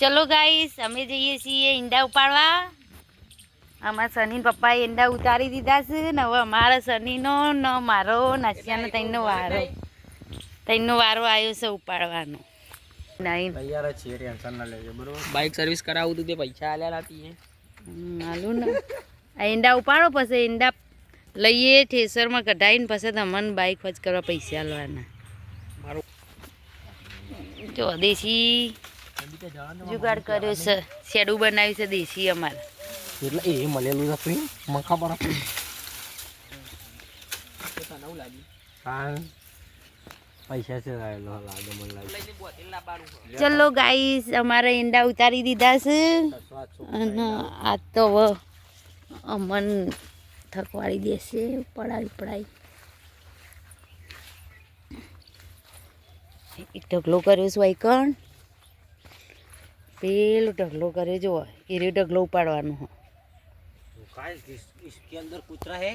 ચલો ગાઈસ અમે જઈએ છીએ ઈંડા ઉપાડવા. અમારા સની પપ્પાએ ઈંડા ઉતારી દીધા છે ને હવે અમારા સનીનો ન મારો નાસિયાનો તઈનો વારો આવ્યો છે ઉપાડવાનો. નહીં તૈયાર જ છીએ, ટેન્શન ના લેજો બરોબર. બાઇક સર્વિસ કરાવું તું તે પૈસા આલ્યા નથી હાલું ને આ ઈંડા ઉપાડો પછી ઈંડા લઈએ ઠેસરમાં કઢાવીને પછી તમને બાઇક વચ કરવા પૈસા આલવાના. જો દેશી જુગાડ કર્યો છે, શેડું બનાવ્યું છે દેશી અમારે. એટલે એ મળેલું હતું મખા પર પૈસા છે લાગે મને લાગે. ચલો ગાઈસ અમારે ઈંડા ઉતારી દીધા છે અને આ તો હવે અમન થકવાડી દેશે પડાવી. એક ઢગલો કર્યો છે વાઈકણ, પેલો ઢગલો કર્યો જો એ રહ્યો ઢગલો ઉપાડવાનો. इसके अंदर कुतरा है,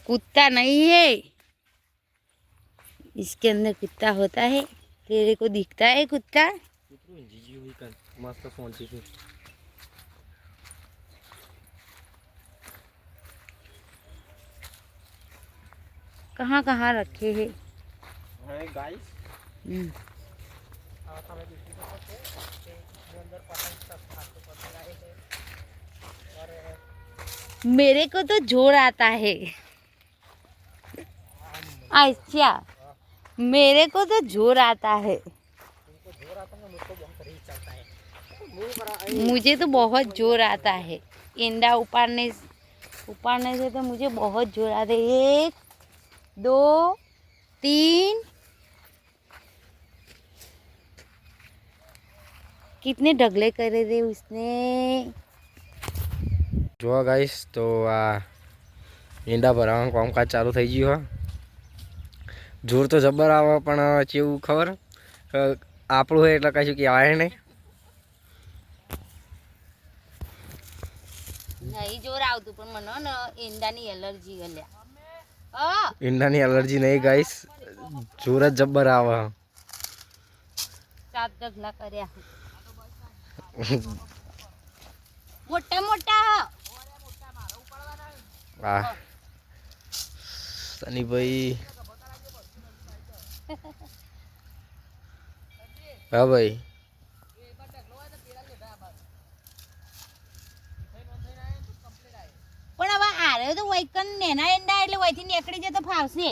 कुत्ता नहीं है, इसके अंदर कुत्ता होता है. तेरे को दिखता है कुत्ता? मस्त फोन थी कहाँ कहाँ रखे हैं गाइस. मेरे को तो जोर आता है. अच्छा मेरे को तो जोर आता है. मुझे तो बहुत जोर आता है. इंडा उपाड़ने से तो मुझे बहुत जोर आता है. 1 2 3 कितने ढगले करे थे उसने. જો ગાઈસ તો આ ઈંડા ભરાવાનું કામકાજ ચાલુ થઈ ગયું. જોર તો જબર આવે પણ કેવું ખબર આપણું હોય એટલે કશું કહેવાય નહીં. નહીં જોર આવતું પણ મને ને ઈંડાની એલર્જી ગલ્યા. ઈંડાની એલર્જી નહીં ગાઈસ, જોર જ જબર આવે. 7 ઢગલા કર્યા મોટા મોટા. હા સની ભાઈ, હા ભાઈ પણ હવે આરે તો વૈકન નેના એંડા એટલે વૈથી નીકળી જતો ફાવશે.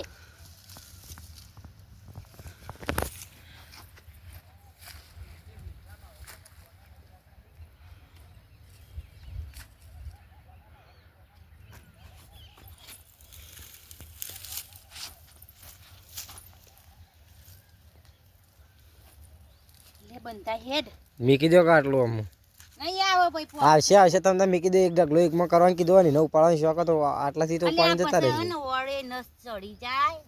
બનતા હેડ મીકી દો કાટલું આમ નહીં આવે ભાઈ. આવશે તમને મીકી દે. એક ઢગલો એકમાં કરવાનું કીધું ને ઉપાડવાની શોખ હતો આટલાથી તો ઉપાડી જતા રહે. વળે નસ ચડી જાય.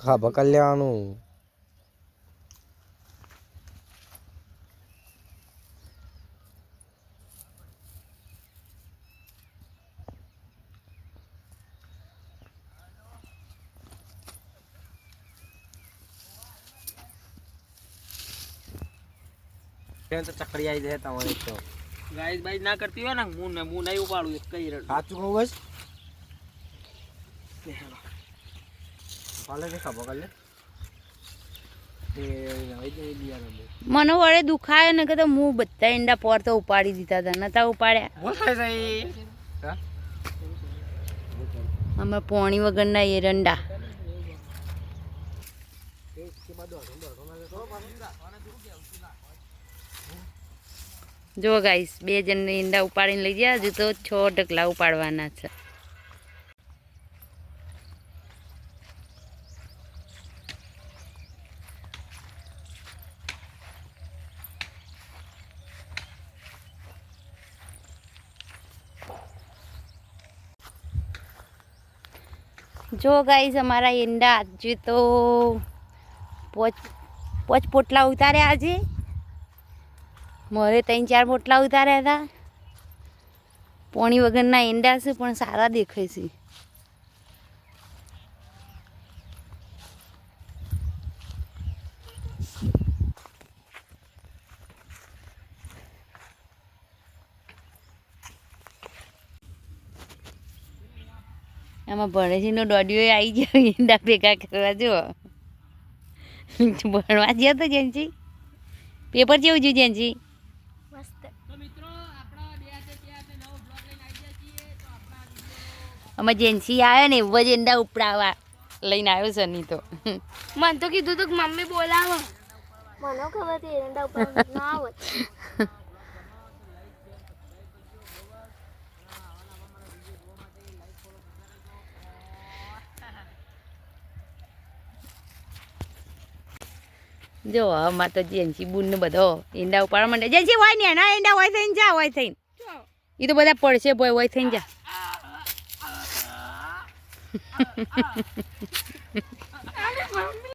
હા બકલ લેવાનું. तो चकड़ी आई देता हूँ एक तो गाइस भाई ना करती हो ना मुंह नहीं उपाड़ू एक कई रट हाथ चुका बस पाले के सब कर ले મને વળે દુખાય ને કે તો હું બધા ઈંડા પર તો ઉપાડી દીધા હતા નતા ઉપાડ્યા. અમે પોણી વગરના એરંડા. જો ગાઈસ 2 જણને ઈંડા ઉપાડીને લઈ ગયા. હજુ તો 6 ઢગલા ઉપાડવાના છે. જો ગાઈસ અમારા ઈંડા આજે તો 5 પોટલા ઉતાર્યા. આજે મારે 3-4 પોટલા ઉતાર્યા હતા. પોણી વગરના ઈંડા છે પણ સારા દેખાય છે. આમાં ભણેશીનો દોડિયો આવી ગયો ઈંડા ભેગા કરવા જો ભણવા ગયો તો જેનસી પેપર કેવું જોયું જેનસી આમાં જેન્સી આવ્યો ને એવો જ ઈંડા ઉપડાવવા લઈને આવ્યો સની તો મને તો કીધું તું કે મમ્મી બોલાવો મને ખબર હતી એરંડા ઉપર ના આવત જો આમાં તો જેન્સી બુન ને બધો ઈંડા ઉપાડવા માંડે જેન્સી હોય ને એના ઈંડા હોય થઈને જા હોય થઈને એ તો બધા પડશે બોય હોય થઈને જા